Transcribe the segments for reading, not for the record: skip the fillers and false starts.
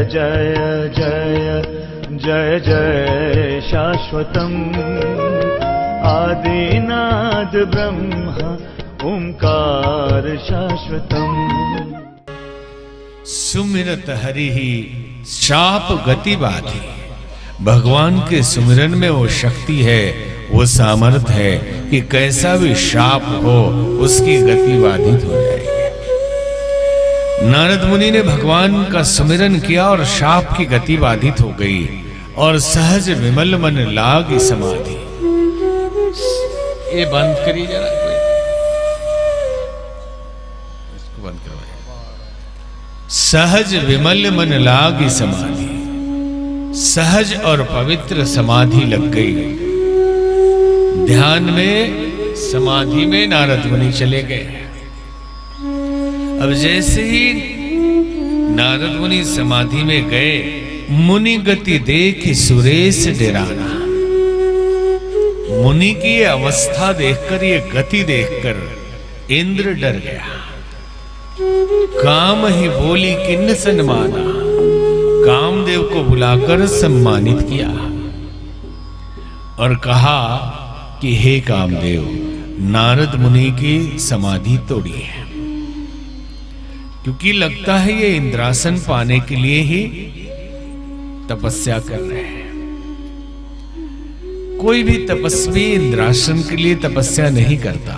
जय जय जय जय शाश्वतम् आदिनाद ब्रह्म ओंकार शाश्वतम्। सुमिरत हरि ही शाप गति बाधी। भगवान के सुमिरन में वो शक्ति है, वो सामर्थ्य है कि कैसा भी शाप हो उसकी गति बाधित हो जाएगी। नारद मुनि ने भगवान का सुमिरन किया और शाप की गति बाधित हो गई और सहज विमल मन लागी समाधि। ये बंद करिए जरा, इसको बंद करवाइए। सहज विमल मन लागी समाधि, सहज और पवित्र समाधि लग गई। ध्यान में समाधि में नारद मुनि चले गए। अब जैसे ही नारद मुनि समाधि में गए, मुनि गति देख सुरेश डेराना। मुनि की ये अवस्था देखकर, ये गति देखकर इंद्र डर गया। काम ही बोली किन्न सन्माना, कामदेव को बुलाकर सम्मानित किया और कहा कि हे कामदेव, नारद मुनि की समाधि तोड़ी है, क्योंकि लगता है ये इंद्रासन पाने के लिए ही तपस्या कर रहे हैं। कोई भी तपस्वी इंद्रासन के लिए तपस्या नहीं करता।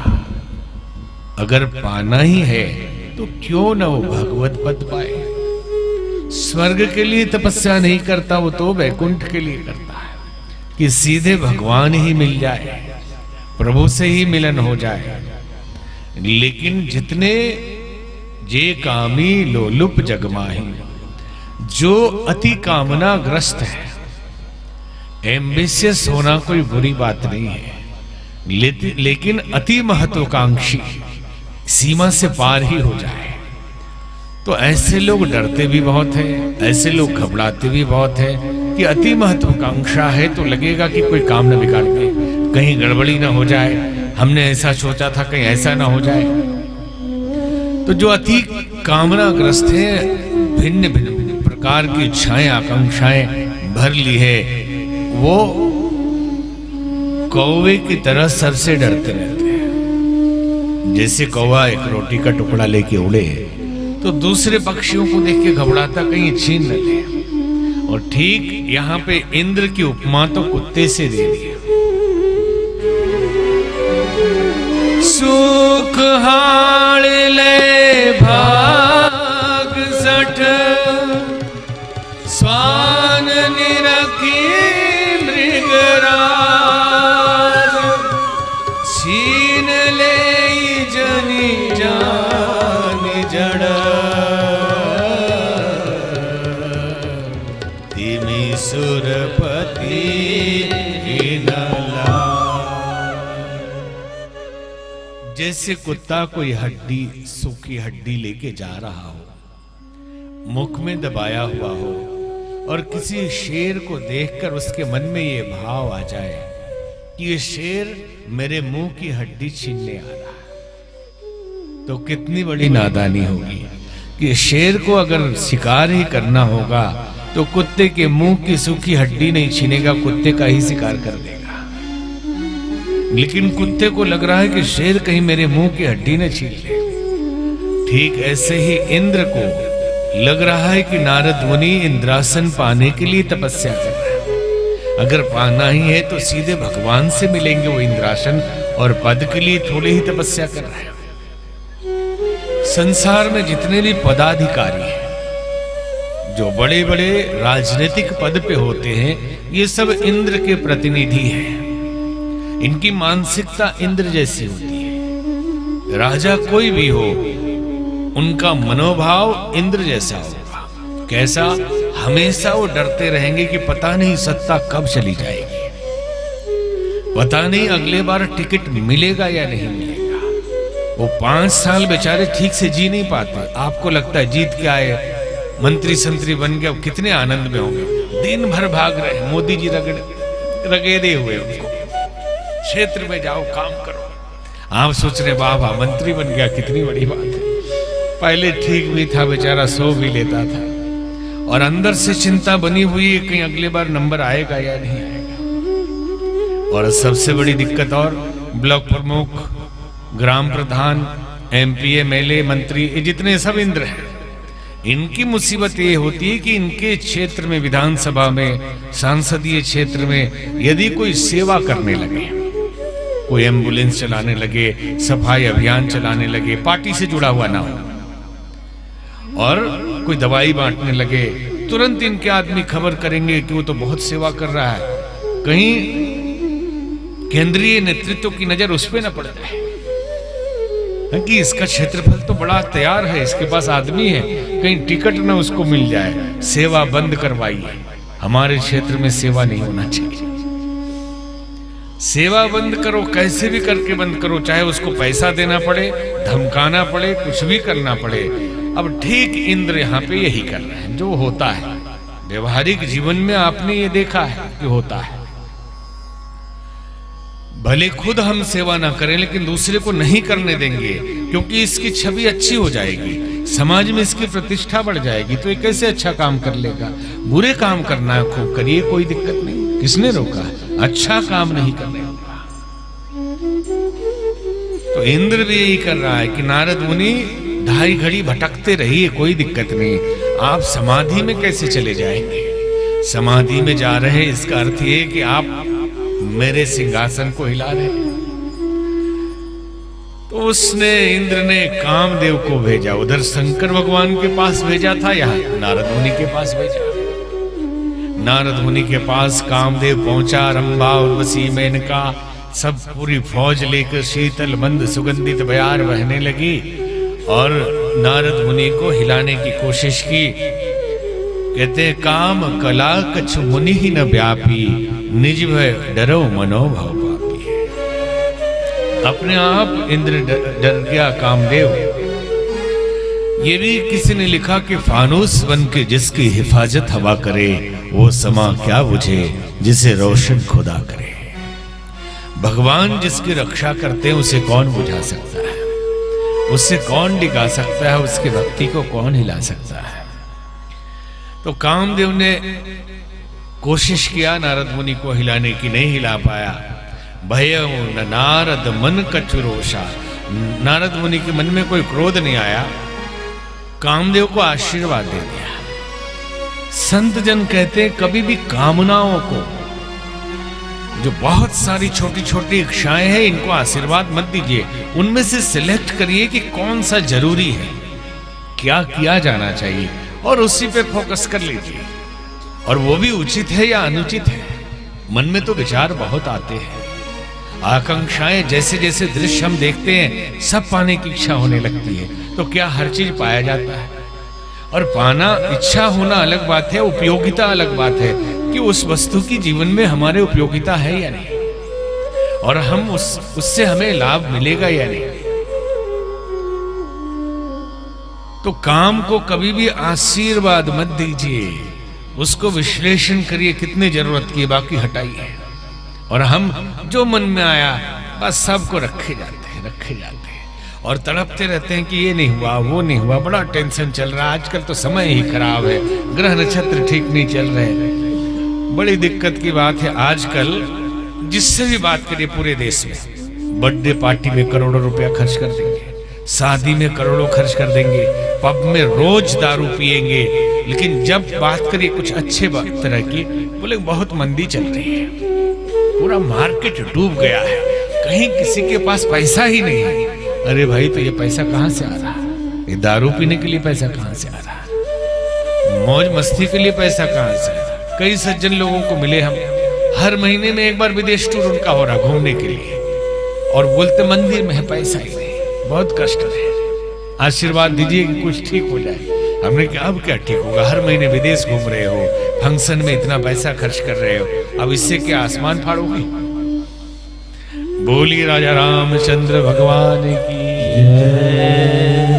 अगर पाना ही है तो क्यों न वो भगवत पद पाए। स्वर्ग के लिए तपस्या नहीं करता, वो तो वैकुंठ के लिए करता है कि सीधे भगवान ही मिल जाए, प्रभु से ही मिलन हो जाए। लेकिन जितने जे कामी लोलुप जगमाही, जो अति कामना ग्रस्त है, एम्बिशियस होना कोई बुरी बात नहीं है, लेकिन अति महत्वाकांक्षी, सीमा से पार ही हो जाए, तो ऐसे लोग डरते भी बहुत हैं, ऐसे लोग घबराते भी बहुत हैं कि अति महत्वाकांक्षा है तो लगेगा कि कोई काम न बिगाड़ दे, कहीं गड़बड़ी ना हो जाए, हमने ऐसा सोचा था कहीं ऐसा ना हो जाए। तो जो अति कामनाग्रस्त हैं, भिन्न भिन्न प्रकार की इच्छाएं आकांक्षाएं भर ली है, वो कौवे की तरह सबसे डरते रहते हैं। जैसे कौवा एक रोटी का टुकड़ा लेके उड़े तो दूसरे पक्षियों को देख के घबराता कहीं छीन न ले। और ठीक यहां पे इंद्र की उपमा तो कुत्ते से दे दी। सुख हाड़ ले भाग सठ, स्वान निरखी मृगराज, छीन ले जनी जान जड़, तिमी सुरपति नला। जैसे कुत्ता कोई हड्डी, सूखी हड्डी लेके जा रहा हो, मुख में दबाया हुआ हो, और किसी शेर को देखकर उसके मन में ये भाव आ जाए कि ये शेर मेरे मुंह की हड्डी छीनने आ रहा है, तो कितनी बड़ी नादानी होगी कि शेर को अगर शिकार ही करना होगा तो कुत्ते के मुंह की सूखी हड्डी नहीं छीनेगा, कुत्ते का ही शिकार कर देगा। लेकिन कुत्ते को लग रहा है कि शेर कहीं मेरे मुंह की हड्डी न छीन ले। ठीक ऐसे ही इंद्र को लग रहा है कि नारद मुनि इंद्रासन पाने के लिए तपस्या कर रहे हैं। अगर पाना ही है तो सीधे भगवान से मिलेंगे वो इंद्रासन, और पद के लिए थोड़ी ही तपस्या कर रहे हैं। संसार में जितने भी पदाधिकारी हैं, जो बड़े बड़े राजनीतिक पद पे होते हैं, ये सब इंद्र के प्रतिनिधि हैं। इनकी मानसिकता इंद्र जैसी होती है। राजा कोई भी हो, उनका मनोभाव इंद्र जैसा होगा। कैसा? हमेशा वो डरते रहेंगे कि पता नहीं सत्ता कब चली जाएगी, पता नहीं अगले बार टिकट मिलेगा या नहीं मिलेगा। वो 5 साल बेचारे ठीक से जी नहीं पाते। आपको लगता है जीत के आए, मंत्री संतरी बन गए, कितने आनंद में होंगे। दिन भर भाग रहे, मोदी जी रगेदे हुए उनको, क्षेत्र में जाओ काम करो। आप सोच रहे वाह वाह मंत्री बन गया, कितनी बड़ी बात है। पहले ठीक भी था बेचारा, सो भी लेता था, और अंदर से चिंता बनी हुई है कहीं अगली बार नंबर आएगा या नहीं आएगा। और सबसे बड़ी दिक्कत और ब्लॉक प्रमुख, ग्राम प्रधान, एमपी, एमएलए, मंत्री, ये जितने सब इंद्र हैं, इनकी मुसीबत ये होती है कि इनके क्षेत्र में, विधानसभा में, सांसदीय क्षेत्र में यदि कोई सेवा करने लगे, कोई एम्बुलेंस चलाने लगे, सफाई अभियान चलाने लगे, पार्टी से जुड़ा हुआ ना हो, और कोई दवाई बांटने लगे, तुरंत इनके आदमी खबर करेंगे कि वो तो बहुत सेवा कर रहा है, कहीं केंद्रीय नेतृत्व की नजर उस पर ना पड़ जाए कि इसका क्षेत्रफल तो बड़ा तैयार है, इसके पास आदमी है, कहीं टिकट ना उसको मिल जाए, सेवा बंद करवाइए। हमारे क्षेत्र में सेवा नहीं होना चाहिए। सेवा बंद करो, कैसे भी करके बंद करो, चाहे उसको पैसा देना पड़े, धमकाना पड़े, कुछ भी करना पड़े। अब ठीक इंद्र यहाँ पे यही कर रहे हैं जो होता है व्यवहारिक जीवन में, आपने ये देखा है कि होता है। भले खुद हम सेवा ना करें लेकिन दूसरे को नहीं करने देंगे, क्योंकि इसकी छवि अच्छी हो जाएगी, समाज में इसकी प्रतिष्ठा बढ़ जाएगी, तो ये कैसे अच्छा काम कर लेगा। बुरे काम करना है खूब करिए, कोई दिक्कत नहीं, किसने रोका, अच्छा काम नहीं करने होगा। तो इंद्र भी यही कर रहा है कि नारद मुनि ढाई घड़ी भटकते रहिए, कोई दिक्कत नहीं, आप समाधि में कैसे चले जाएंगे। समाधि में जा रहे, इसका अर्थ ये कि आप मेरे सिंहासन को हिला रहे। तो उसने, इंद्र ने कामदेव को भेजा, उधर शंकर भगवान के पास भेजा था, यहाँ नारद मुनि के पास भेजा। नारद मुनि के पास कामदेव पहुंचा, रंभा उर्वशी मेनका सब पूरी फौज लेकर शीतल मंद सुगंधित बयार बहने लगी और नारद मुनि को हिलाने की कोशिश की। कहते काम कला कछु मुनि ही न व्यापी, निज भय डरो मनोभाव पापी। अपने आप इंद्र डर गया कामदेव। ये भी किसी ने लिखा कि फानूस बन के जिसकी हिफाजत हवा करे, वो समा क्या बुझे जिसे रोशन खुदा करे। भगवान जिसकी रक्षा करते हैं उसे कौन बुझा सकता है, उससे कौन डिगा सकता है, उसकी भक्ति को कौन हिला सकता है। तो कामदेव ने कोशिश किया नारद मुनि को हिलाने की, नहीं हिला पाया। भय न नारद मन कछु रोषा, नारद मुनि के मन में कोई क्रोध नहीं आया, कामदेव को आशीर्वाद दे दिया। संत जन कहते हैं कभी भी कामनाओं को, जो बहुत सारी छोटी छोटी इच्छाएं हैं, इनको आशीर्वाद मत दीजिए, उनमें से सिलेक्ट करिए कि कौन सा जरूरी है, क्या किया जाना चाहिए, और उसी पे फोकस कर लीजिए। और वो भी उचित है या अनुचित है। मन में तो विचार बहुत आते हैं, आकांक्षाएं, जैसे जैसे दृश्य हम देखते हैं सब पाने की इच्छा होने लगती है। तो क्या हर चीज पाया जाता है? और पाना, इच्छा होना अलग बात है, उपयोगिता अलग बात है कि उस वस्तु की जीवन में हमारे उपयोगिता है या नहीं, और हम उससे हमें लाभ मिलेगा या नहीं। तो काम को कभी भी आशीर्वाद मत दीजिए, उसको विश्लेषण करिए कितनी जरूरत की, बाकी हटाइए। और हम जो मन में आया बस सबको रखे जाते हैं और तड़पते रहते हैं कि ये नहीं हुआ, वो नहीं हुआ, बड़ा टेंशन चल रहा है, आजकल तो समय ही खराब है, ग्रह नक्षत्र ठीक नहीं चल रहे। बड़ी दिक्कत की बात है, आजकल जिससे भी बात करिए पूरे देश में, बर्थडे पार्टी में करोड़ों रुपया खर्च कर देंगे, शादी में करोड़ों खर्च कर देंगे, पब में रोज दारू पिएंगे, लेकिन जब बात करिए कुछ अच्छे तरह की, बोले बहुत मंदी चल रही है, पूरा मार्केट डूब गया है, कहीं किसी के पास पैसा ही नहीं है। अरे भाई, तो ये पैसा कहां से आ रहा है? ये दारू पीने के लिए पैसा कहां से आ रहा है? मौज मस्ती के लिए पैसा कहां से आ रहा है? कई सज्जन लोगों को मिले हम, हर महीने में एक बार विदेश टूर उनका हो रहा घूमने के लिए, और बोलते मंदिर में है पैसा ही नहीं, बहुत कष्ट है। आशीर्वाद दीजिए कि कुछ ठीक हो जाए। हमने कहा अब क्या ठीक होगा, हर महीने विदेश घूम रहे हो, फंक्शन में इतना पैसा खर्च कर रहे हो, अब इससे क्या आसमान फाड़ोगे? बोलिए राजा रामचंद्र भगवान की जय।